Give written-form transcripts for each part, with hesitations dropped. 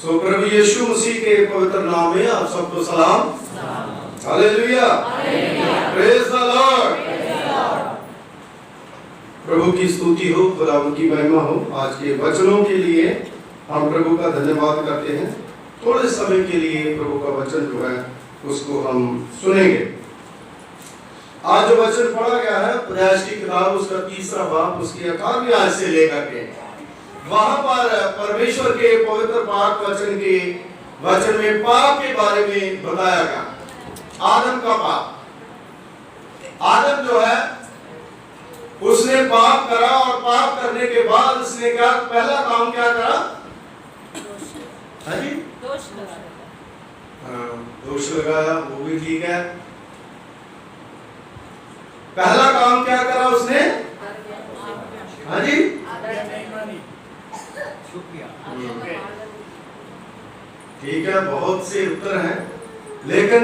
सो प्रभु यीशु मसीह के पवित्र नाम में आप सबको सलाम। Hallelujah, praise the lord. प्रभु की स्तुति हो, खुदा की महिमा हो। आज के वचनों के लिए हम प्रभु का धन्यवाद करते हैं। थोड़े समय के लिए प्रभु का वचन जो है उसको हम सुनेंगे। आज जो वचन पढ़ा गया है प्रयास की किताब उसका 3रा बाब उसकी 18वीं आयत से लेकर के वहां पर परमेश्वर के पवित्र पाक वचन में पाप के बारे में बताया गया। आदम का पाप। आदम जो है उसने पाप करा और पाप करने के बाद उसने क्या पहला काम क्या करा? हाँ जी, दोष लगाया। वो भी ठीक है। पहला काम क्या करा उसने? हाँ जी, ठीक है, बहुत से उत्तर हैं, लेकिन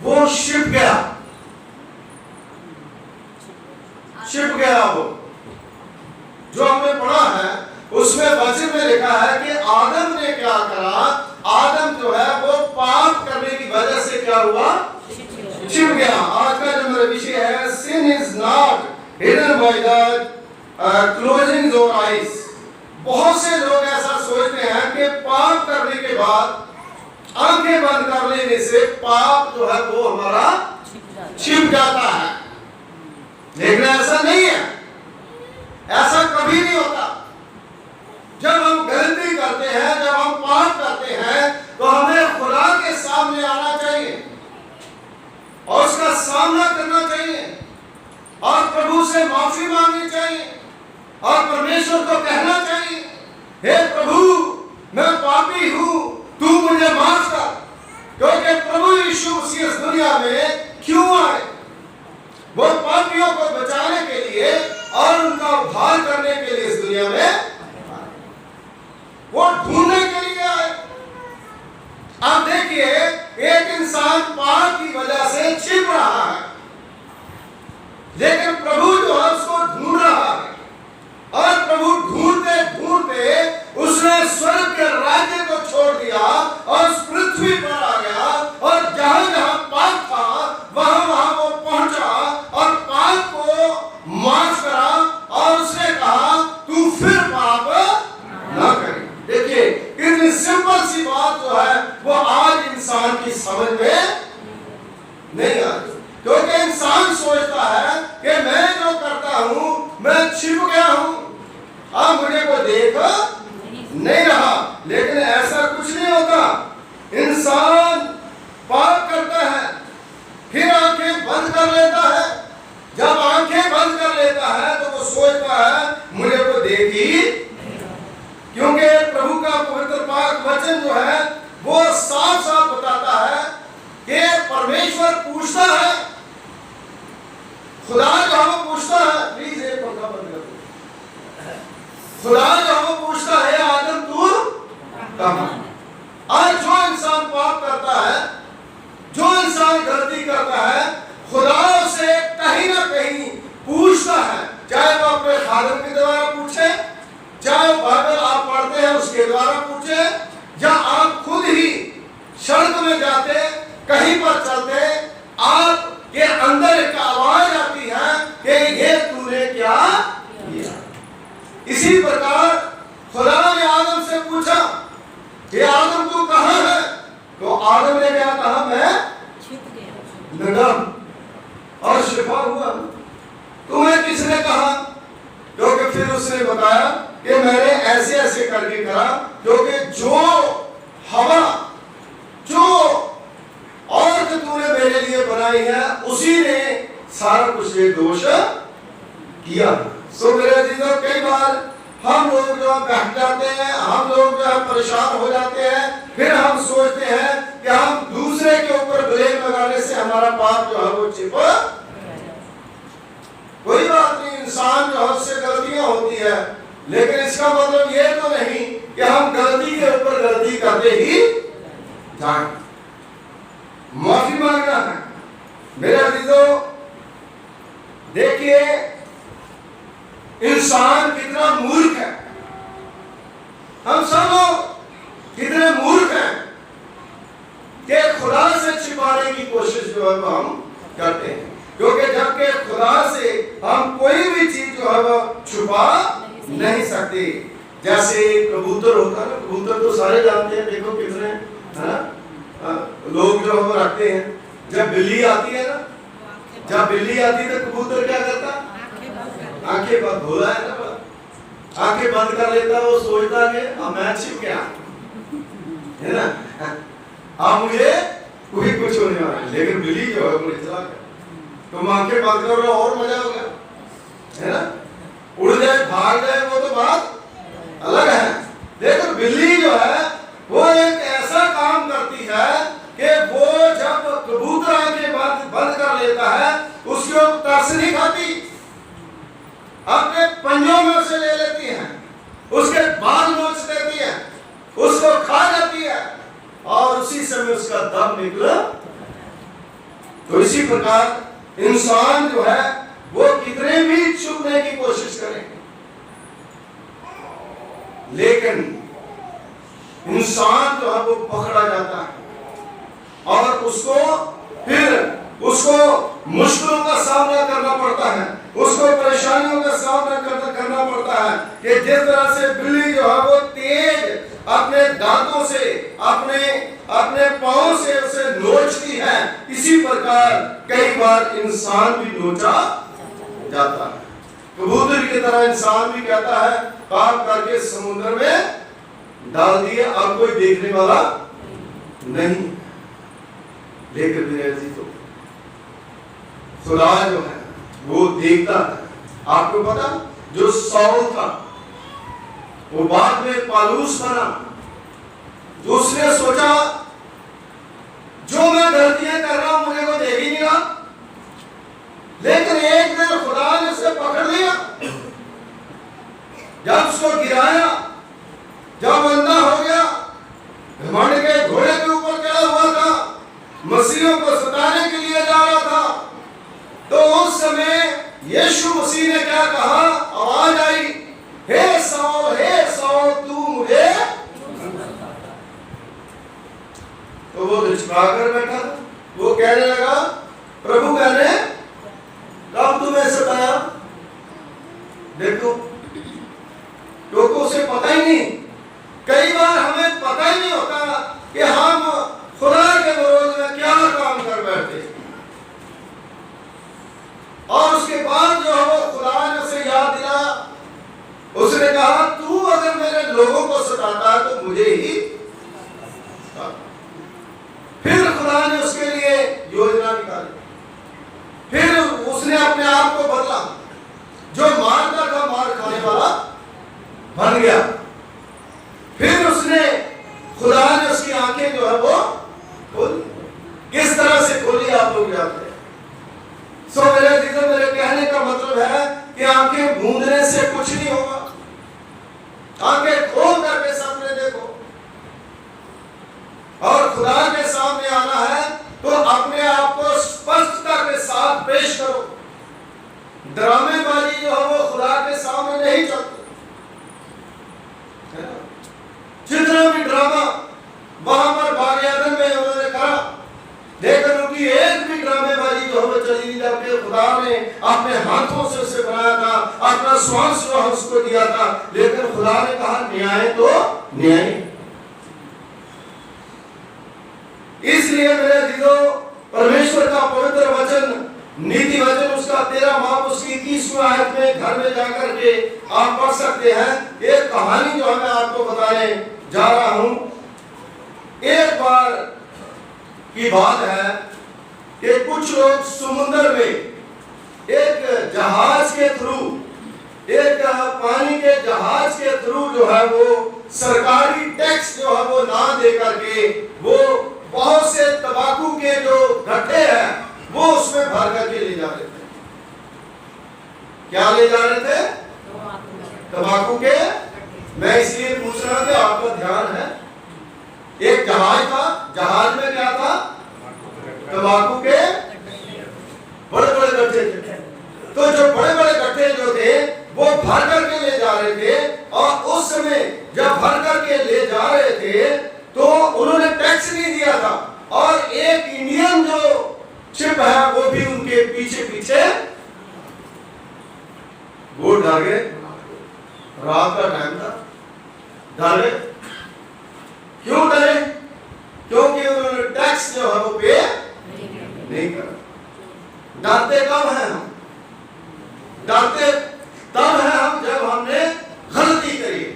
वो छिप गया। वो जो हमने पढ़ा है उसमें वचन में लिखा है कि आदम ने क्या करा? आदम जो है वो पाप करने की वजह से क्या हुआ? छिप गया। आज का जो मेरा विषय है, sin is not hidden by the closing your eyes। बहुत से लोग ऐसा सोचते हैं कि पाप करने के बाद आंखें बंद कर लेने से पाप जो है वो हमारा छिप जाता है, लेकिन ऐसा नहीं है। ऐसा कभी नहीं होता। जब हम गलती करते हैं, जब हम पाप करते हैं, तो हमें खुदा के सामने आना चाहिए और उसका सामना करना चाहिए और प्रभु से माफी मांगनी चाहिए और परमेश्वर को कहना चाहिए, हे प्रभु मैं पापी हूं, तू मुझे माफ कर। क्योंकि प्रभु यीशु मसीह इस दुनिया में क्यों आए? वो पापियों को बचाने के लिए और उनका उद्धार करने के लिए इस दुनिया में वो ढूंढने के लिए आए। आप देखिए, एक इंसान पाप की वजह से छिप रहा है, लेकिन प्रभु जो है उसको ढूंढ रहा है और प्रभु ढूंढते ढूंढते उसने स्वर्ग के राज्य को छोड़ दिया और उस पृथ्वी पर आ गया और जहां जहां पाप था वहां वहां वो पहुंचा और पाप को माफ करा और उसने कहा तू फिर पाप ना करे। देखिए कितनी सिंपल सी बात जो है वो आज इंसान की समझ में नहीं आती, क्योंकि इंसान सोचता है कि मैं जो करता हूं मैं छिप गया हूं, अब मुझे को देख नहीं रहा। लेकिन ऐसा कुछ नहीं होता। इंसान पाप करता है, फिर आंखें बंद कर लेता है। जब आंखें बंद कर लेता है तो वो सोचता है मुझे को देखी, क्योंकि प्रभु का पवित्र पाक वचन जो है वो साफ साफ बताता है कि परमेश्वर पूछता है, खुदा जो हमें पूछता है, प्लीज एक पंखा बंद कर दो। खुदा जो हमें पूछता है, आदम तू कहां? आज जो इंसान पाप करता है, जो इंसान गलती करता है, खुदा से कहीं ना कहीं पूछता है। चाहे वो अपने खादिम के द्वारा पूछे, चाहे बाइबल आप पढ़ते हैं उसके द्वारा पूछे, या आप खुद ही सड़क में जाते, कहीं पर चलते, आपके अंदर एक आवाज आती है कि ये तूने क्या किया। इसी प्रकार खुदा ने आदम से पूछा कि आदम तू कहां है? तो आदम ने क्या कहा? मैं नडम और शिफा हुआ। तुम्हें किसने कहा? क्योंकि फिर उसने बताया कि मैंने ऐसे ऐसे करके करा, क्योंकि जो हवा जो औरत तूने मेरे लिए बनाई है उसी ने सारा कुछ ये दोष किया। सो मेरे अजीजों, कई बार हम लोग जो बहक जाते हैं, हम लोग जो परेशान हो जाते हैं, फिर हम सोचते हैं कि हम दूसरे के ऊपर ब्लेम लगाने से हमारा पाप जो है वो छिप। कोई बात नहीं, इंसान जो है उससे गलतियां होती है, लेकिन इसका मतलब ये तो नहीं कि हम गलती के ऊपर गलती करते ही जाएं। माफी मांगना है। मेरे अजीजों देखिए इंसान कितना मूर्ख है। हम सब लोग कितने मूर्ख हैं कि खुदा से छिपाने की कोशिश जो है वो हम करते हैं, क्योंकि जबकि खुदा से हम कोई भी चीज जो है वो छुपा नहीं सकते। जैसे कबूतर होता है ना, कबूतर तो सारे जानते हैं, देखो कितने है ना लोग जो है वो रखते हैं। जब बिल्ली आती है ना, जब बिल्ली आती है तो कबूतर क्या करता, आंखें बंद, भोला है ना, आंखें बंद कर लेता, वो सोचता कि मैं छिप गया है ना, अब मुझे कोई कुछ होने वाला है। लेकिन बिल्ली जो है मुझे चला गया, तो आंखें बंद कर लो और मजा होगा, है ना, उड़ जाए भाग जाए वो तो बात अलग है। देखो बिल्ली जो है वो एक ऐसा काम करती है कि वो जब कबूतर आंखें बंद कर लेता है उसको तरस नहीं खाती, अपने पंजों में उसे ले लेती है, उसके बाल नोच देती है, उसको खा जाती है और उसी समय उसका दम निकला। तो इसी प्रकार इंसान जो है वो कितने भी छुपने की कोशिश करें, लेकिन इंसान जो है वो पकड़ा जाता है और उसको मुश्किलों का सामना करना पड़ता है, उसको परेशानियों का सामना करना पड़ता है कि जिस तरह से बिल्ली जो है वो तेज अपने दांतों से अपने पांव से उसे नोचती है, इसी प्रकार कई बार इंसान भी नोचा जाता है। कबूतर की तरह इंसान भी कहता है पाप करके समुद्र में डाल दिए, अब कोई देखने वाला नहीं। लेकिन मेरे अजीजों, खुदा जो है वो देखता है। आपको पता, जो साउल था वो बाद में पालूस बना, तो उसने सोचा जो मैं गलतियां कर रहा हूं मुझे को देख ही नहीं रहा, लेकिन एक दिन खुदा ने उसे पकड़ लिया, जब उसको गिराया, जब अंधा हो गया, घमंड के घोड़े के ऊपर चढ़ा हुआ था, मसीहों को सताने के लिए जा रहा था, तो उस समय यीशु मसीह ने क्या कहा, आवाज आई, हे साउल तू मुझे, तो वो छिपाकर बैठा, वो कहने लगा प्रभु कहने कब तुम्हें सताया, देखो, क्योंकि उसे पता ही नहीं। कई बार हमें पता ही नहीं होता कि हम खुदा के विरोध में क्या काम कर बैठे, और उसके बाद जो है वो खुदा ने उसे याद दिला, उसने कहा तू अगर मेरे लोगों को सताता है तो मुझे ही। फिर खुदा ने उसके लिए योजना निकाली, फिर उसने अपने आप को बदला, जो मारता था मार खाने वाला बन गया। फिर उसने खुदा ने उसकी आंखें जो है वो खोली, किस तरह से खोली आप लोग जानते हैं। सो मेरे कहने का मतलब है कि आंखें गूंजने से कुछ नहीं होगा, आंखें खोल करके सामने देखो, और खुदा के सामने आना है तो अपने आप को स्पष्टता के साथ पेश करो। ड्रामेबाजी जो है वो खुदा के सामने नहीं चलती, जितना भी ड्रामा वहां पर बाग-ए-अदन में उन्होंने करा, लेकिन उनकी एक भी ड्रामेबाजी जो है चली नहीं, जबकि खुदा ने अपने हाथों से उसे बनाया था, अपना श्वास जो उसको दिया था, लेकिन खुदा ने कहा न्याय तो न्याय। इसलिए मेरे अजीजों, परमेश्वर का पवित्र वचन, नीति वचन, उसका 13 बाब उसकी 30वें आयत में घर में जाकर के आप पढ़ सकते हैं। एक कहानी जो मैं आपको बताने जा रहा हूं। एक बार की बात है कि कुछ लोग समुद्र में एक जहाज के थ्रू, एक पानी के जहाज के थ्रू जो है वो सरकारी टैक्स जो है वो ना दे करके वो बहुत से तंबाकू के जो गड्ढे हैं वो उसमें भर करके ले जा रहे थे। क्या ले जा रहे थे? तंबाकू के। मैं इसलिए पूछ रहा कि आपका ध्यान है, एक जहाज था, जहाज में क्या था? तंबाकू के बड़े बड़े गड्ढे थे। तो जो बड़े बड़े गड्ढे जो थे वो भर करके ले जा रहे थे, और उस समय जब भर करके ले जा रहे थे डरे। क्यों डरे? क्योंकि उन्होंने टैक्स जो है वो पे नहीं करा। डरते कब हैं हम? डरते तब है हम जब हमने गलती करी।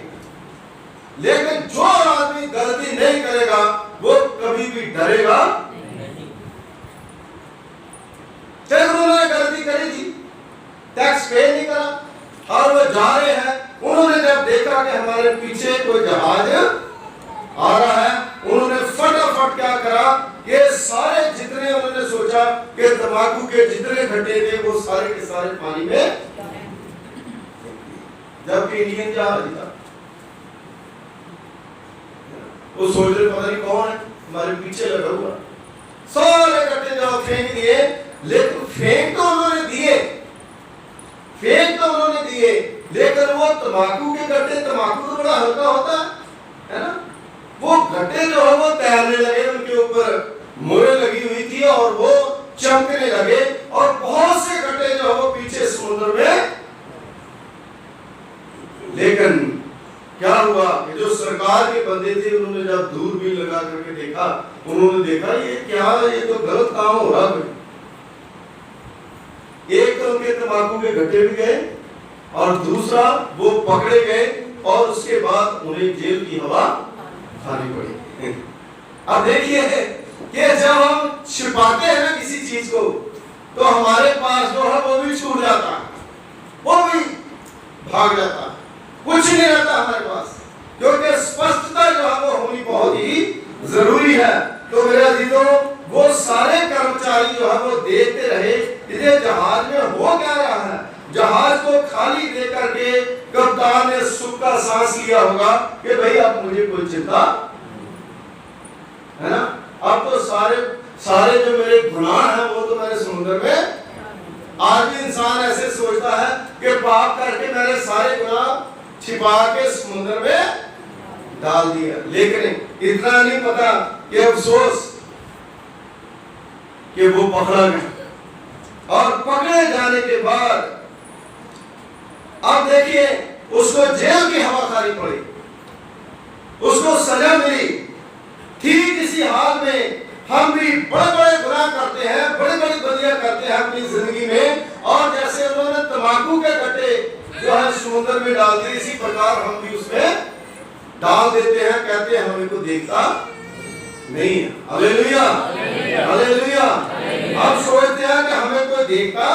लेकिन जो आदमी गलती नहीं करेगा वो कभी भी डरेगा नहीं। चाहे उन्होंने गलती करी थी, टैक्स पे नहीं करा और वो जा रहे हैं, उन्होंने जब देखा कि हमारे पीछे कोई जहाज आ रहा है, उन्होंने फटाफट क्या करा, ये सारे जितने उन्होंने सोचा कि तंबाकू के जितने घटे थे वो सारे के सारे पानी में, जबकि इंडियन जहाज था। वो सोच रहे पता नहीं कौन है हमारे पीछे लगा हुआ, सारे कट्टे जो फेंक दिए। लेकिन फेंक तो उन्होंने दिए, लेकिन वो तंबाकू के गट्टे, तंबाकू तो बड़ा हल्का होता है ना, वो गट्टे जो है वो तैरने लगे, उनके ऊपर मोहरें लगी हुई थी और वो चमकने लगे और बहुत से गट्टे जो है वो पीछे समुद्र में। लेकिन क्या हुआ कि जो सरकार के बंदे थे उन्होंने जब दूरबीन लगा करके देखा, उन्होंने देखा ये क्या, ये तो गलत काम हो रहा है। एक तो उनके तंबाकू के घट्टे भी गए और दूसरा वो पकड़े गए और उसके बाद उन्हें जेल की हवा खानी पड़ी। अब देखिए कि जब हम छिपाते हैं ना किसी चीज को तो हमारे पास जो है वो भी छूट जाता है, वो भी भाग जाता है, कुछ नहीं रहता हमारे पास, क्योंकि स्पष्टता जो है वो होनी बहुत ही जरूरी है। तो मेरे अजीजों, वो सारे कर्मचारी जो है वो देखते रहे इधर जहाज में हो क्या रहा है। जहाज को खाली दे करके कप्तान ने सुख का सांस लिया होगा कि भाई अब मुझे कोई चिंता है ना, अब तो सारे जो मेरे गुनाह हैं वो तो मेरे समुद्र में। आज भी इंसान ऐसे सोचता है कि पाप करके मैंने सारे गुनाह छिपा के समुद्र में डाल दिया, लेकिन इतना नहीं पता कि अफसोस कि वो पकड़ा गया और पकड़े जाने के बाद अब देखिए उसको जेल की हवा खानी पड़ी, उसको सजा मिली। ठीक इसी हाल में हम भी बड़े बड़े गुनाह करते हैं, बड़ी बड़ी बदियां करते हैं अपनी जिंदगी में, और जैसे उन्होंने तंबाकू के गट्टे जो है समुद्र में डाल दिए, इसी प्रकार हम भी उसमें डाल देते हैं, कहते हैं हमें को देखता नहीं है। Hallelujah, hallelujah. हम सोचते हैं कि हमें कोई देखता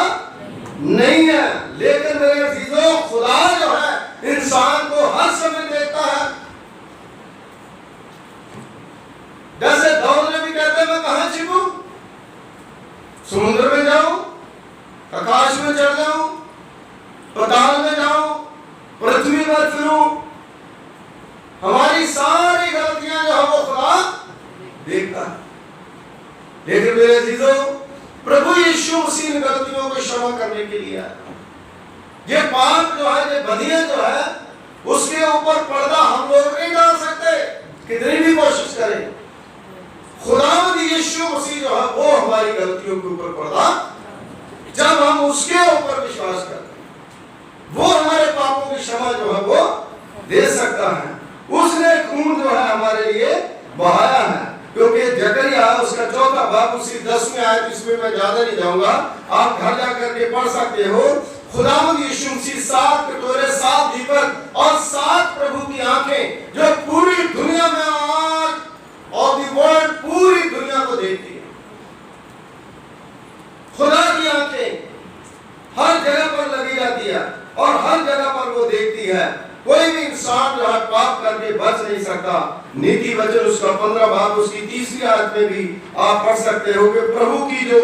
नहीं है, लेकिन मेरे अजीजों, खुदा जो है इंसान को हर समय देखता है। जैसे दाऊद ने भी कहते हैं मैं कहां छिपूं, समुद्र में जाऊं, आकाश में चढ़ जाऊं, पाताल में जाऊं, पृथ्वी पर फिरूं, हमारी सारी गलतियां जो है वो खुदा देखता है। लेकिन मेरे अजीजों, प्रभु यीशु मसीह गलतियों को क्षमा करने के लिए आया। ये पाप जो है, ये बदियां जो है, उसके ऊपर पर्दा हम लोग नहीं डाल सकते, कितनी भी कोशिश करें। खुदावंद यीशु मसीह जो है वो हमारी गलतियों के ऊपर पर्दा, जब हम उसके ऊपर विश्वास करते हैं, वो हमारे पापों की क्षमा जो है वो दे सकता है। उसने खून जो है हमारे लिए बहाया है, क्योंकि जकरिया उसका 4 बाब उसी 10वें आयत, इसमें मैं ज्यादा नहीं जाऊंगा, आप घर जाकर के पढ़ सकते हो। खुदावंद यीशु मसीह 7 कटोरे, 7 दीपक और 7 प्रभु की आंखें जो पूरी दुनिया में आज और दी वर्ल्ड, पूरी दुनिया को देखती है। खुदा की आंखें हर जगह पर लगी रहती है और हर जगह पर वो देखती है। कोई भी इंसान जो है पाप करके बच नहीं सकता। नीति वचन उसका 15 बाब उसकी 3री आयत में भी आप पढ़ सकते हो कि प्रभु की जो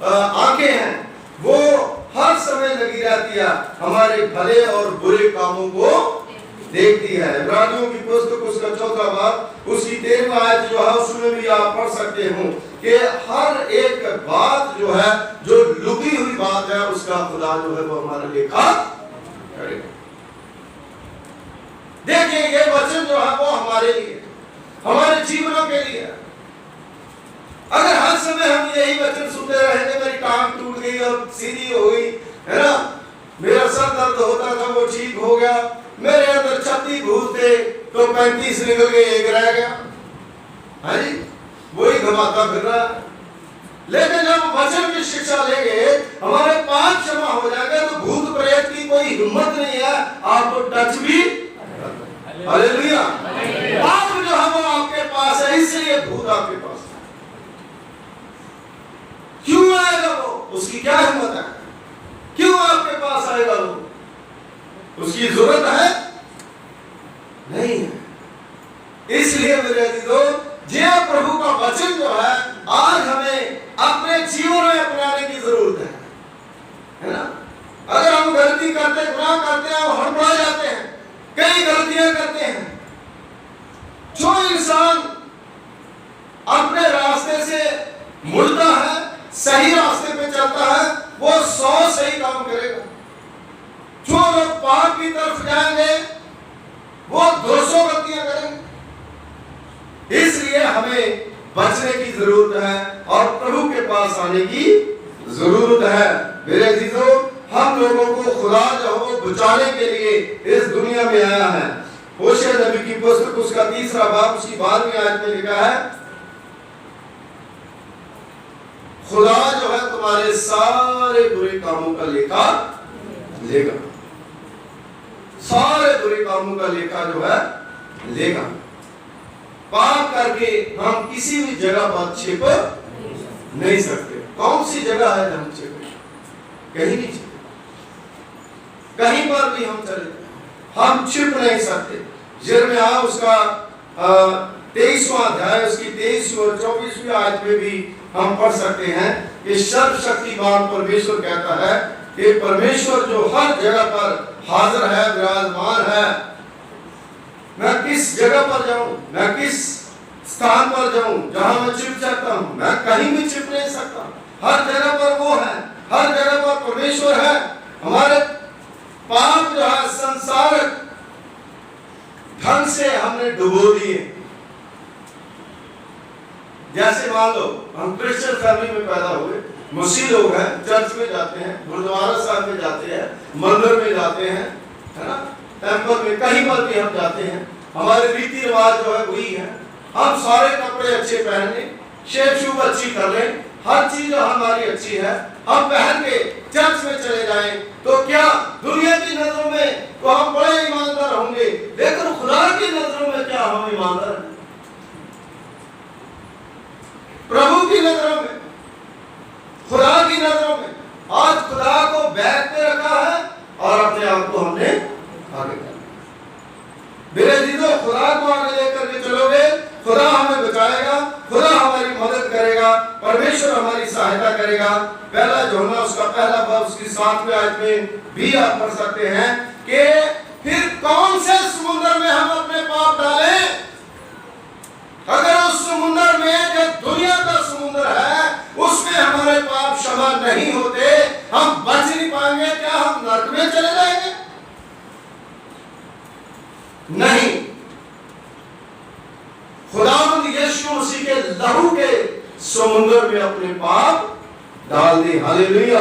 आंखें हैं वो हर समय लगी रहती है, हमारे भले और बुरे कामों को देखती है। इब्रानियों की पुस्तक उसका 4 बाब उसकी 13वीं आयत जो है उसमें भी आप पढ़ सकते हो कि हर एक बात जो है, जो लुकी हुई बात है, उसका खुदा जो है वो हमारे लेखा करेगा। देखिए ये वचन जो है वो हमारे लिए, हमारे जीवनों के लिए। अगर हर समय हम यही वचन सुनते रहेंगे, मेरी टांग टूट गई और सीधी हो गई है ना, मेरा सर दर्द होता था वो ठीक हो गया, मेरे अंदर 36 भूत थे तो 35 निकल के 1 रह गया। हाँ जी, वही घमाता फिर रहा है। लेकिन जब वचन की शिक्षा लेंगे, हमारे पाप क्षमा हो जाएंगे, तो भूत प्रेत की कोई हिम्मत नहीं है आपको टच भी। हालेलुया। पाप जो है वो आपके पास है, इसलिए भूत आपके पास है। क्यों आएगा वो? उसकी क्या हिम्मत है? क्यों आपके पास आएगा वो? उसकी जरूरत है नहीं है। इसलिए मेरे अजीजों, जे प्रभु का वचन जो है आज हमें अपने जीवन में अपनाने की जरूरत है ना। अगर हम गलती करते, गुनाह करते हैं, हम हड़बड़ा जाते हैं, कई गलतियां करते हैं। जो इंसान अपने रास्ते से मुड़ता है, सही रास्ते पे चलता है, वो 100 सही काम करेगा। जो लोग पाप की तरफ जाएंगे वो 200 गलतियां करेंगे। इसलिए हमें बचने की जरूरत है और प्रभु के पास आने की जरूरत है। मेरे अजीजों, हम लोगों को खुदा जो है बचाने के लिए इस दुनिया में आया है। होशे नबी की पुस्तक उसका 3रा बाब उसकी 12वीं आयत में लिखा है, खुदा जो है तुम्हारे सारे बुरे कामों का लेखा लेगा। सारे बुरे कामों का लेखा जो है लेगा। पाप करके हम किसी भी जगह पर छिप नहीं सकते। कौन सी जगह है जहां छिप? कहीं नहीं छिप, कहीं पर भी हम चले हम छिप नहीं सकते। यिर्मयाह उसका 23वां अध्याय उसकी 23वीं और 24वीं आयत में भी हम पढ़ सकते हैं कि सर्वशक्तिमान परमेश्वर कहता है कि परमेश्वर जो हर जगह पर हाजिर है, विराजमान है। मैं किस जगह पर जाऊं, मैं किस स्थान पर जाऊं जहां मैं छिप सकता हूं? मैं कहीं भी छिप नहीं सकता। हर जगह पर वो है, हर जगह पर परमेश्वर है। हमारे पाप जो है संसारिक ढंग से हमने डुबो दिए। जैसे मान लो हम क्रिश्चियन फैमिली में पैदा हुए, मसीह लोग हैं, चर्च में जाते हैं, गुरुद्वारा साहब में जाते हैं, मंदिर में जाते हैं, है ना, टेंपल में, कहीं पर भी हम जाते हैं। हमारे रीति रिवाज जो है वही है। हम सारे कपड़े अच्छे पहने, शेप शूप अच्छी कर लें, हर चीज हमारी अच्छी है, हम पहन के चर्च में चले जाएं, तो क्या दुनिया की नजरों में तो हम बड़े ईमानदार होंगे, लेकिन खुदा की नजरों में क्या हम ईमानदार हैं? प्रभु की नजरों में, खुदा की नजरों में आज खुदा को बैक पे रखा है और अपने आप को हमने आगे कर। मेरे जीजो, खुदा को आगे लेकर के चलोगे, खुदा हमें बचाएगा, खुदा हमारी मदद करेगा, परमेश्वर हमारी सहायता करेगा। पहला यूहन्ना उसका पहला बाब उसकी 7वीं आयत में भी आप पढ़ सकते हैं कि फिर कौन से समुद्र में हम अपने पाप डालें? अगर उस समुद्र में जो दुनिया का समुद्र है उसमें हमारे पाप क्षमा नहीं होते, हम बच नहीं पाएंगे। क्या हम नरक में चले जाएंगे? नहीं। खुदावंद यीशु मसीह के लहू के समुद्र में अपने पाप डाल दे। हालेलुया।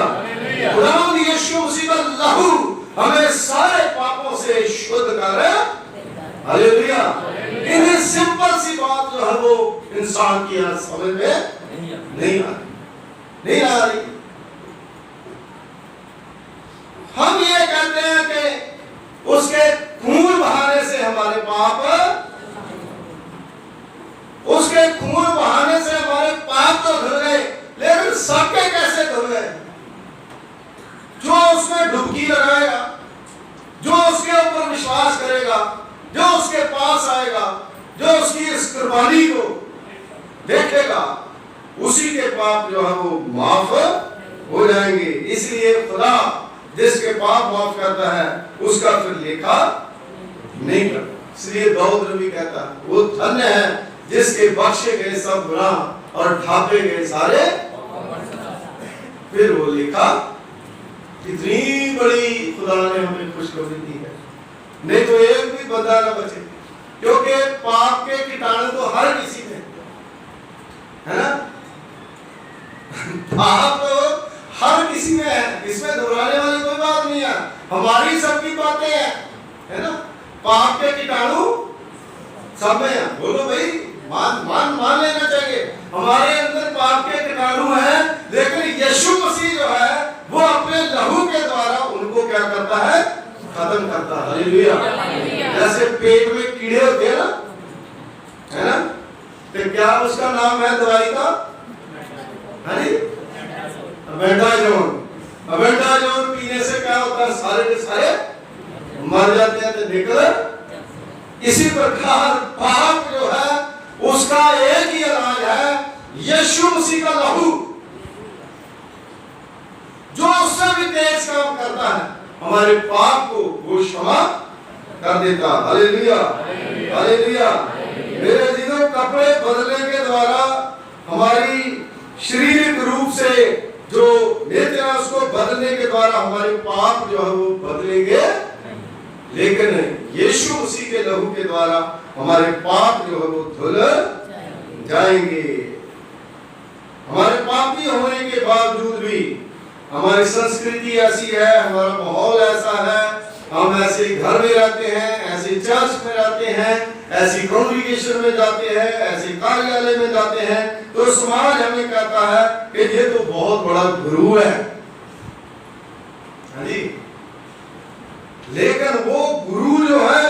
खुदावंद यीशु मसीह का लहू हमें सारे पापों से शुद्ध करे। हालेलुया। इन्हें सिंपल सी बात जो है वो इंसान की समझ में नहीं आ रही। हम ये कहते हैं कि उसके खून बहाने से हमारे पाप, उसके खून बहाने से हमारे पाप तो धुल गए, लेकिन सबके कैसे धुल गए? जो उसमें डुबकी लगाएगा, जो उसके ऊपर विश्वास करेगा, जो उसके पास आएगा, जो उसकी इस कुर्बानी को देखेगा, उसी के पाप जो है वो माफ हो जाएंगे। इसलिए खुदा जिसके पाप माफ करता है उसका फिर लेखा नहीं करता। इसलिए दाऊद नबी कहता है वो धन्य है जिसके बख्शे गए सब गुनाह और ढांपे गए सारे। फिर वो लेखा, कितनी बड़ी खुदा ने हमें खुशखबरी दी है। नहीं तो एक भी बंदा ना बचे, क्योंकि पाप के कीटाणु तो हर किसी में है ना। पाप तो हर किसी में है, इसमें दोहराने वाली कोई बात नहीं है। हमारी सबकी बातें हैं, है ना। पाप के कीटाणु सब में है। बोलो भाई, मान लेना चाहिए। हमारे अंदर पाप के कीटाणु हैं, लेकिन यीशु मसीह जो है वो अपने लहू के द्वारा उनको क्या करता है? खत्म करता है। हालेलुया। जैसे पेट में कीड़े होते हैं ना, है ना, तो क्या उसका नाम है दवाई का? अबेंडाजोन पीने से क्या होता है? सारे के सारे मर जाते हैं। तो निकल। इसी प्रकार पाप जो है उसका एक ही इलाज है, यीशु मसीह का लहू, जो उससे भी तेज काम करता है, हमारे पाप को वो क्षमा कर देता। Hallelujah, hallelujah. मेरे दिनों कपड़े बदलने के द्वारा हमारी शारीरिक रूप से जो नेत्र है उसको बदलने के द्वारा हमारे पाप जो है वो बदलेंगे, लेकिन यीशु मसीह के लहू के द्वारा हमारे पाप जो है वो धुल जाएंगे। हमारे पापी होने के बावजूद भी हमारी संस्कृति ऐसी है, हमारा माहौल ऐसा है, हम ऐसे घर में रहते हैं, ऐसे चर्च में रहते हैं, ऐसी कॉन्ग्रीगेशन में जाते हैं, ऐसे कार्यालय में जाते हैं, तो समाज हमें कहता है कि ये तो बहुत बड़ा गुरु है। हाँ जी, लेकिन वो गुरु जो है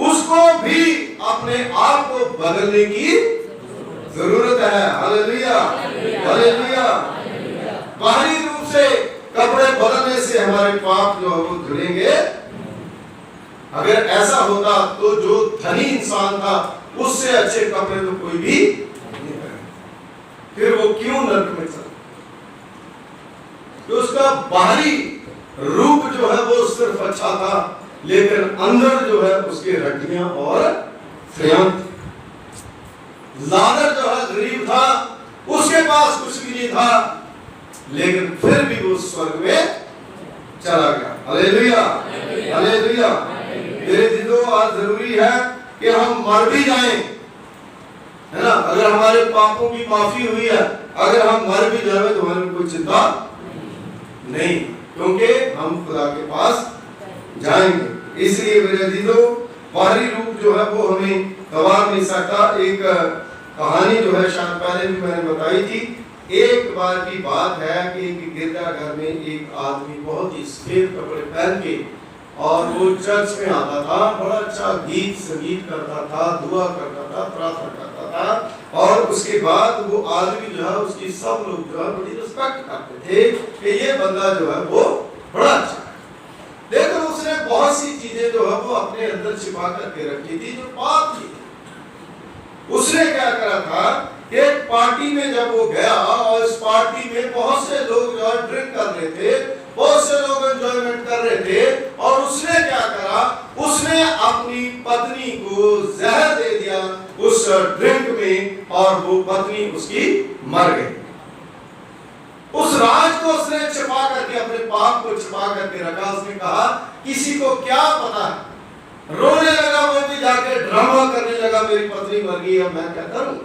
उसको भी अपने आप को बदलने की जरूरत है। Hallelujah, hallelujah. बाहरी रूप से कपड़े बदलने से हमारे पाप जो है वो धुलेंगे। अगर ऐसा होता तो जो धनी इंसान था उससे अच्छे कपड़े तो कोई भी नहीं पहने, फिर वो क्यों नरक में चला? तो उसका बाहरी रूप जो है वो सिर्फ अच्छा था, लेकिन अंदर जो है उसके हड्डियां और फ्रेम। लाजर जो है गरीब था, उसके पास कुछ भी नहीं था, लेकिन फिर भी वो स्वर्ग में चला गया। Hallelujah, hallelujah. मेरे दिलों आज जरूरी है कि हम मर भी जाएं, है ना, अगर हमारे पापों की माफी हुई है, अगर हम मर भी जाए तो हमें कोई चिंता नहीं, क्योंकि हम खुदा के पास जाएंगे। इसलिए मेरे दिलों बाहरी रूप जो है वो हमें गवार नहीं सकता। एक कहानी जो है शायद पहले भी मैंने बताई थी। एक बार की बात है कि एक गिरजाघर में एक आदमी बहुत ही सफेद कपड़े पहन के और वो चर्च में आता था, बड़ा अच्छा गीत संगीत करता था, दुआ करता था, प्रार्थना करता था, और उसके बाद वो आदमी जो है उसकी सब लोग जो है बड़ी रिस्पेक्ट करते थे कि ये बंदा जो है वो बड़ा अच्छा है। लेकिन उसने बहुत सी चीजें जो है वो अपने अंदर छिपा करके रखी थी जो पाप थी। उसने क्या करा था, एक पार्टी में जब वो गया और इस पार्टी में बहुत से लोग जो है ड्रिंक कर रहे थे, बहुत से लोग एंजॉयमेंट कर रहे थे, और उसने क्या करा, उसने अपनी पत्नी को जहर दे दिया उस ड्रिंक में, और वो पत्नी उसकी मर गई। उस राज को उसने छिपा करके, अपने पाप को छिपा करके रखा। उसने कहा किसी को क्या पता है, रोने लगा, वो भी जाके ड्रामा करने लगा, मेरी पत्नी मर गई, अब मैं क्या करूं।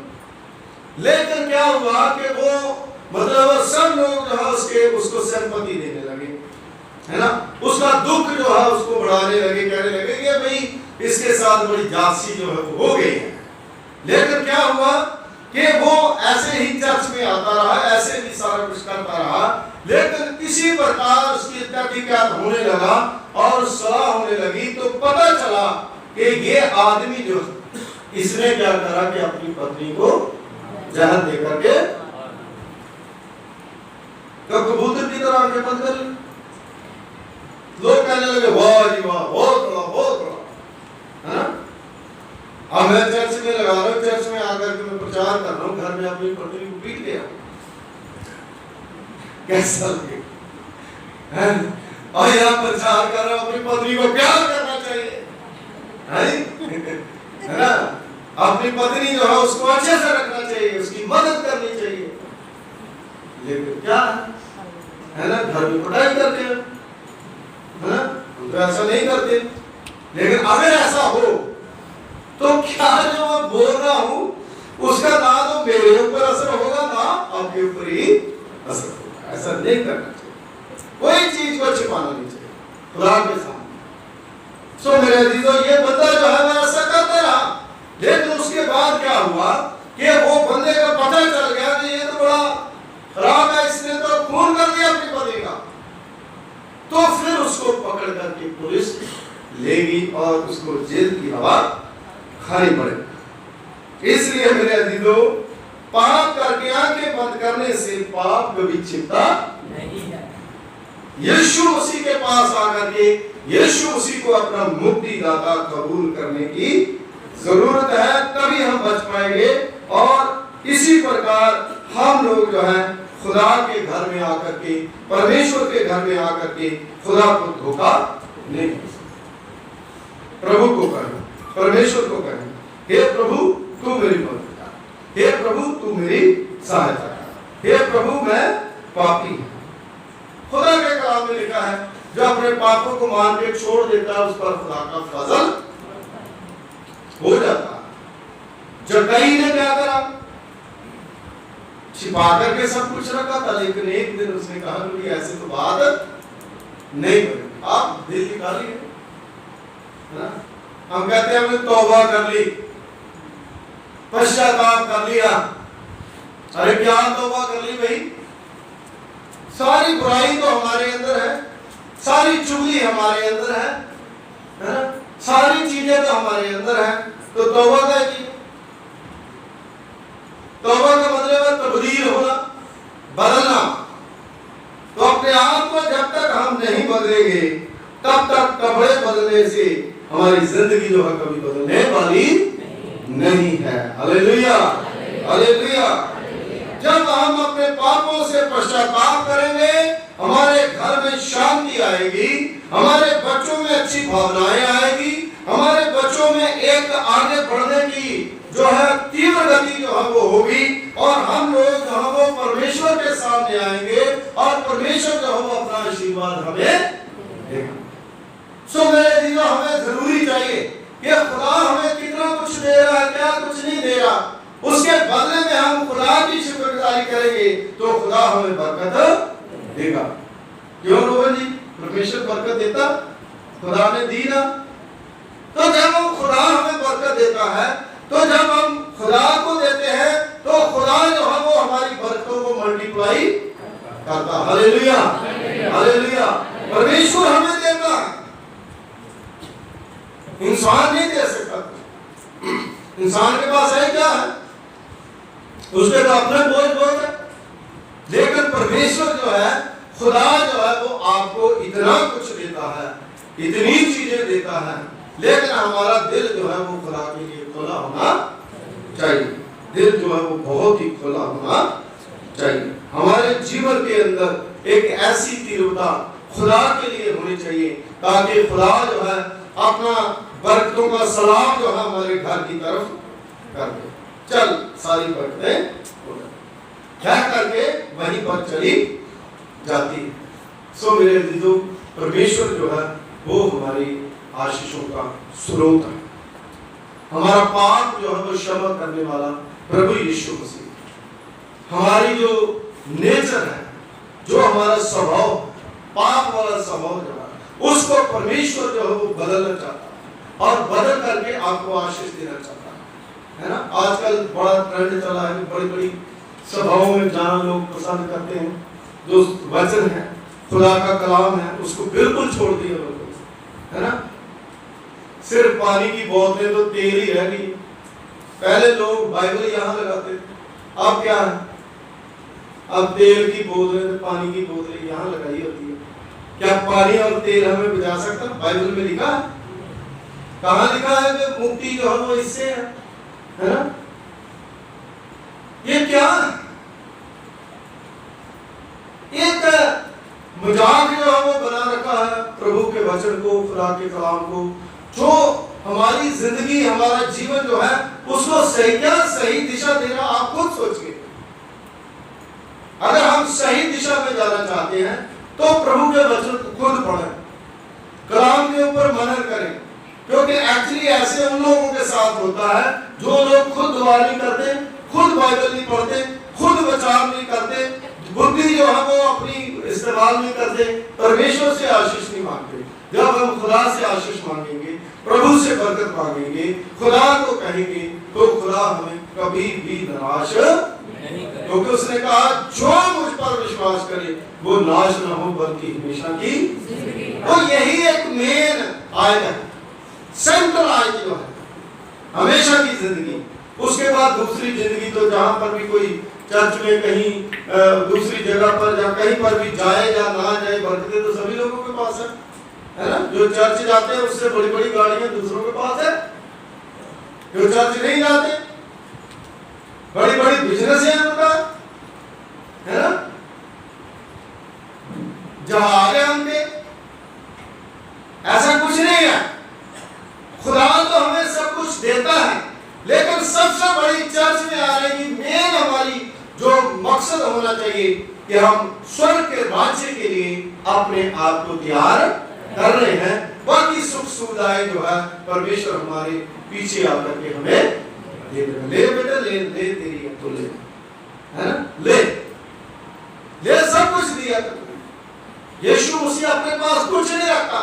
लेकिन क्या हुआ कि वो मतलब सब लोग जो है उसको सिंपैथी देने लगे, है ना, उसका दुख जो है उसको बढ़ाने लगे, कहने लगे कि भाई इसके साथ बड़ी जासी जो है वो हो गई है। लेकिन क्या हुआ कि वो ऐसे ही चर्च में आता रहा, ऐसे भी सारा कुछ करता रहा, लेकिन इसी प्रकार उसकी तहकीकात होने लगा और सलाह होने लगी, तो पता चला कि ये आदमी जो इसने क्या करा कि अपनी पत्नी को जहर दे करके तो कबूतर की तरह आंखें बंद कर ली। लोग कहने लगे वाह जी वाह, बहुत बड़ा, बहुत बड़ा, है ना। अब मैं चर्च में लगा रहा हूँ, चर्च में आकर के मैं प्रचार कर रहा हूँ, घर में अपनी पत्नी को पीट लिया, कैसा लगे? और यहाँ प्रचार कर रहा हूँ अपनी पत्नी को प्यार करना चाहिए, है ना, अपनी पत्नी जो है उसको अच्छे से रखना चाहिए, उसकी मदद करनी चाहिए। लेकिन क्या है ना, घर में पढ़ाई करते हैं, है ना, हम तो ऐसा नहीं करते। लेकिन अगर ऐसा हो तो क्या जो मैं बोल रहा हूं उसका ना तो मेरे ऊपर असर होगा ना आपके ऊपर ही असर होगा। ऐसा नहीं करना चाहिए, कोई चीज को छिपाना नहीं चाहिए खुदा के सामने। सो मेरे अजीजों, ये बंदा जो है वह ऐसा करता रहा, हुआ कि वो बंदे का पता चल गया कि ये तो बड़ा खराब है, इसने तो खून कर दिया अपनी पत्नी का, तो फिर उसको पकड़ करके पुलिस लेगी और उसको जेल की हवा खानी पड़ेगी। इसलिए मेरे अजीजों, पाप करके आंखें बंद करने से पाप कभी छिपता नहीं है। यीशु मसीह के पास आकर के यीशु मसीह को अपना मुक्तिदाता कबूल करने की जरूरत है, तभी हम बच पाएंगे। और इसी प्रकार हम लोग जो है खुदा के घर में आकर के, परमेश्वर के घर में आकर के खुदा को धोखा नहीं, प्रभु को कहें, परमेश्वर को कहें, हे प्रभु तू मेरी मदद कर, हे प्रभु तू मेरी सहायता कर, हे प्रभु मैं पापी हूं। खुदा के कलाम में लिखा है, जो अपने पापों को मान के छोड़ देता है उस पर खुदा का फजल हो जाता है। जक्कई ने क्या करा, छिपा करके सब कुछ रखा था, लेकिन एक दिन उसने कहा कि ऐसे तो बात नहीं बनी, आप दिल निकालिए ना। हम कहते हैं हमने तौबा कर ली, पश्चाताप कर लिया। अरे क्या तौबा कर ली भाई, सारी बुराई तो हमारे अंदर है, सारी चुगली हमारे अंदर है ना, सारी चीजें तो हमारे अंदर है, तो तौबा क्या की? तौबा का मतलब है तब्दील होना, बदलना। तो अपने आप को जब तक हम नहीं बदलेंगे तब तक कपड़े बदलने से हमारी जिंदगी जो है कभी बदलने वाली नहीं है। Hallelujah, hallelujah. जब हम अपने पापों से पश्चाताप करेंगे, हमारे घर में शांति आएगी, हमारे बच्चों में अच्छी भावनाएं आएगी, हमारे बच्चों में एक आगे बढ़ने की जो है तीव्र गति जो है वो होगी, और हम लोग जो है वो परमेश्वर के सामने आएंगे और परमेश्वर जो है वो अपना आशीर्वाद हमें देगा। सो मेरे दिलों, हमें जरूरी चाहिए कि खुदा हमें कितना कुछ दे रहा है, क्या कुछ नहीं दे रहा, उसके बदले में हम खुदा की शुक्रगुजारी करेंगे तो खुदा हमें बरकत देगा। क्यों रोहन जी, परमेश्वर बरकत देता, खुदा ने दी ना। तो जब हम खुदा हमें बरकत देता है, तो जब हम खुदा को देते हैं तो खुदा जो है वो हमारी बरकतों को मल्टीप्लाई करता। Hallelujah, hallelujah. परमेश्वर हमें देता है, इंसान नहीं दे सकता। इंसान के पास है क्या है, उसके तो अपने बोझ बोझ है, लेकिन परमेश्वर जो है, खुदा जो है वो आपको इतना कुछ देता है, इतनी चीजें देता है, लेकिन हमारा दिल जो है वो खुदा के लिए खुला होना चाहिए। दिल जो है वो बहुत ही खुला होना चाहिए। हमारे जीवन के अंदर एक ऐसी तीव्रता खुदा के लिए होनी चाहिए ताकि खुदा जो है अपना बरकतों का सलाम जो है हमारे घर की तरफ कर दे। चल सारी बरकतें कह करके वहीं पर चली जाती है। सो मेरे अजीजों, परमेश्वर जो है वो हमारी आशीषों का स्रोत है। हमारा पाप जो है वो क्षमा करने वाला प्रभु यीशु मसीह। हमारी जो नेचर है, जो हमारा स्वभाव, पाप वाला स्वभाव जो है, उसको परमेश्वर जो है वो बदलना चाहता है और बदल करके आपको आशीष देना चाहता है ना। आजकल बड़ा ट्रेंड चला है, बड़ी बड़ी सभाओं में जाना लोग पसंद करते हैं। जो वचन है, खुदा का कलाम है, उसको बिल्कुल छोड़ दिया लोगों ने, है ना। सिर्फ पानी की बोतलें तो तेल ही रह गई। पहले लोग बाइबल यहाँ लगाते थे, अब क्या है, अब तेल की बोतलें, पानी की बोतलें यहाँ लगाई होती है। क्या पानी और तेल हमें बचा सकता? बाइबल में लिखा है? कहाँ लिखा है कि मुक्ति जो है वो इससे है ना। ये क्या है? एक मजाक जो है वो बना रखा है प्रभु के वचन को, खुदा के कलाम को, जो हमारी जिंदगी, हमारा जीवन जो है उसको सही क्या सही दिशा देना। आप खुद सोचिए, अगर हम सही दिशा में जाना चाहते हैं तो प्रभु के वचन को खुद पढ़ें, कलाम के ऊपर मनन करें, क्योंकि एक्चुअली ऐसे उन लोगों के साथ होता है जो लोग खुद दुआ नहीं करते, खुद बाइबल नहीं पढ़ते, खुद विचार नहीं करते, बुद्धि जो है वो अपनी इस्तेमाल नहीं करते, परमेश्वर से आशीष नहीं मांगते। जब हम खुदा से आशीष मांगेंगे, प्रभु से बरकत मांगेंगे, खुदा को कहेंगे, तो खुदा हमें कभी भी निराश नहीं, क्योंकि उसने कहा जो मुझ पर विश्वास करे वो नाश न हो बल्कि हमेशा की। तो यही एक मेन आयत है, सेंट्रल आयत जो है, हमेशा की जिंदगी। उसके बाद दूसरी जिंदगी तो जहां पर भी कोई चर्च में कहीं दूसरी जगह पर या कहीं पर भी जाए या ना जाए, बरकतें तो सभी लोगों के पास है ना। जो चर्च जाते हैं उससे बड़ी बड़ी गाड़ियां दूसरों के पास है, जो चर्च नहीं जाते बड़ी बड़ी बिजनेस है उनका, है ना, जहाज है उनके। ऐसा कुछ नहीं है, खुदा तो हमें सब कुछ देता है, लेकिन सबसे बड़ी चर्च में आने की मेन हमारी जो मकसद होना चाहिए कि हम स्वर्ग के राज्य के लिए अपने आप को तैयार कर रहे हैं। बाकी सुख सुविधाएं जो है परमेश्वर हमारे पीछे आकर के हमें दे रहे हैं। ले बेटा ले ले, तेरी है तो ले, है ना, ले सब कुछ दिया तुमने। यीशु मसीह अपने पास कुछ नहीं रखा।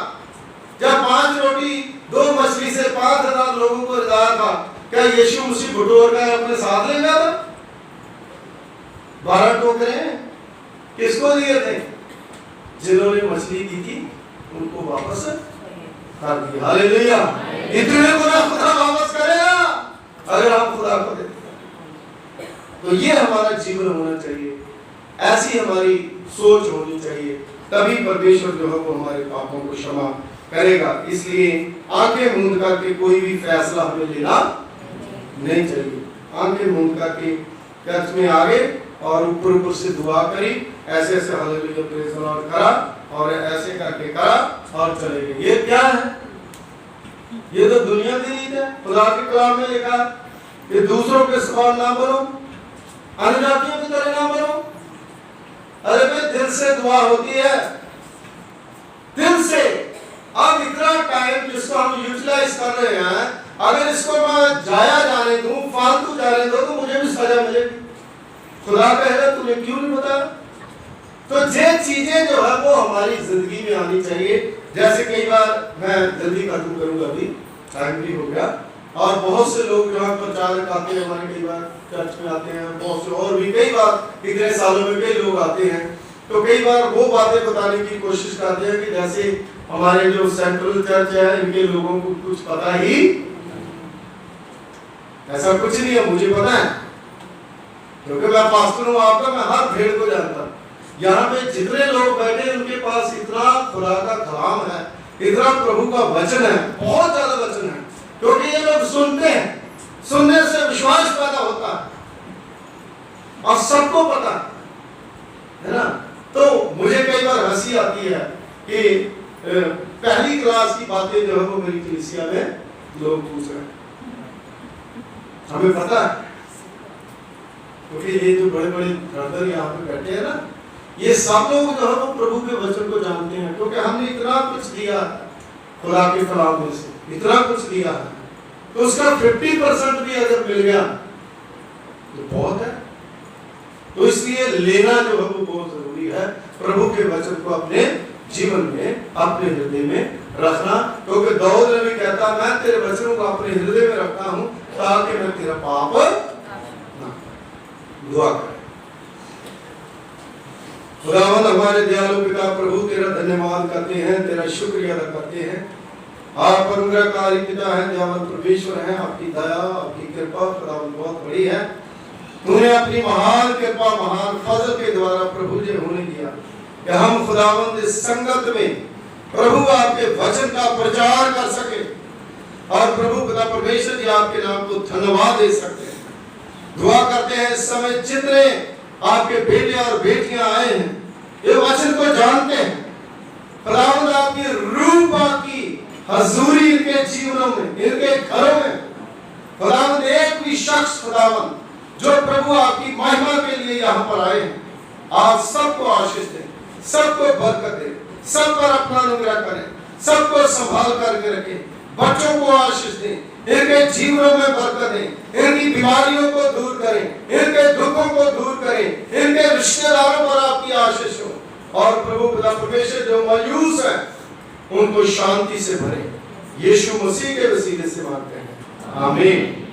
जब 5 रोटी 2 मछली से 5000 लोगों को रिझाया था, क्या यीशु मसीह बटोर कर अपने साथ ले गया था? 12 टोकरे किसको दिए थे? जिन्होंने मछली दी थी उनको वापस कर दिया। हालेलुया। इतने को ना खुदा वापस करेगा अगर हम खुदा को देते। तो ये हमारा जीवन होना चाहिए, ऐसी हमारी सोच होनी चाहिए, तभी परमेश्वर जो है वो हमारे पापों को क्षमा करेगा। इसलिए आंखें मूंद करके कोई भी फैसला हमें लेना नहीं चाहिए। आंखें मूंद करके चर्च में आगे और ऊपर से दुआ करी, ऐसे ऐसे हालेलुया प्रेज़ द लॉर्ड करा और ऐसे करके करा और चले गए। ये क्या है? ये तो दुनिया की रीत है। खुदा के कलाम में लिखा कि दूसरों के समान ना बनो, अन्य जातियों की तरह ना बनो। अरे भाई दिल से दुआ होती है, दिल से। अब इतना टाइम जिसको हम यूटिलाइज कर रहे हैं, अगर इसको मैं जाया जाने दूं, फालतू जाने दो, तो मुझे भी सजा मिलेगी। खुदा कहेगा तुमने क्यों नहीं बताया? तो ये चीजें जो है वो हमारी जिंदगी में आनी चाहिए। जैसे कई बार, मैं जल्दी खत्म करूंगा, अभी टाइम भी हो गया, और बहुत से लोग जो है प्रचारक आते हैं हमारे, कई बार चर्च में आते हैं, बहुत से और भी कई बार इतने सालों में कई लोग आते हैं, तो कई बार वो बातें बताने की कोशिश करते हैं कि जैसे हमारे जो सेंट्रल चर्च है इनके लोगों को कुछ पता ही। ऐसा कुछ नहीं है, मुझे पता है, क्योंकि मैं पास्टर हूं आपका, मैं हर भेड़ को जानता हूं। यहाँ पे जितने लोग बैठे उनके पास इतना खुदा का कलाम है, इतना प्रभु का वचन है, बहुत ज्यादा वचन है, क्योंकि ये लोग सुनते हैं, सुनने से विश्वास पैदा होता है और सबको पता है ना। तो मुझे कई बार हंसी आती है कि पहली क्लास की बातें जो है वो मेरी कलीसिया में लोग पूछ रहे हैं, हमें पता है, क्योंकि ये जो बड़े बड़े ब्रदर यहाँ पे बैठे हैं ना, ये सब लोग जो है वो प्रभु के वचन को जानते हैं, क्योंकि हमने इतना कुछ दिया खुदा के कलाम में से, इतना कुछ दिया है, तो उसका 50% भी अगर मिल गया तो बहुत है। तो इसलिए लेना जो है वो बहुत जरूरी है, प्रभु के वचन को अपने जीवन में, अपने हृदय में रखना। क्योंकि दाऊद ने भी कहता, मैं तेरे वचनों को अपने हृदय में रखता हूं ताकि मैं तेरा पाप ना। दुआ करें। खुदावंद हमारे दयालु पिता प्रभु, तेरा धन्यवाद करते हैं, तेरा शुक्रिया अदा करते हैं। आप अनुग्रहकारी पिता हैं, दयावंत परमेश्वर हैं, आपकी दया, आपकी कृपा खुदावंद बहुत बड़ी है। तूने अपनी महान कृपा, महान फजल के द्वारा प्रभु जी होने दिया कि हम खुदावंद इस संगत में प्रभु आपके वचन का प्रचार कर सके, और प्रभु पिता परमेश्वर जी आपके नाम को धन्यवाद दे सकते हैं। दुआ करते हैं इस समय जितने आपके बेटे और बेटियां आए हैं, ये वचन को जानते हैं, खुदावंद आपकी रूह की हजूरी इनके जीवनों में, इनके घरों में, खुदावंद एक भी शख्स खुदावंद जो प्रभु आपकी महिमा के लिए यहाँ पर आए हैं, आप सबको आशीष दें, सबको बरकत दें, सब पर अपना अनुग्रह करें, सबको संभाल करके रखें, बच्चों को आशीष दें, इनके जीवनों में बरकत दें, इनकी बीमारियों को दूर करें, इनके दुखों को दूर करें, इनके रिश्तेदारों पर आपकी आशीष हो। और प्रभु पिता परमेश्वर जो मायूस है, उनको शांति से भरे। यीशु मसीह के वसीले से मांगते हैं, आमीन।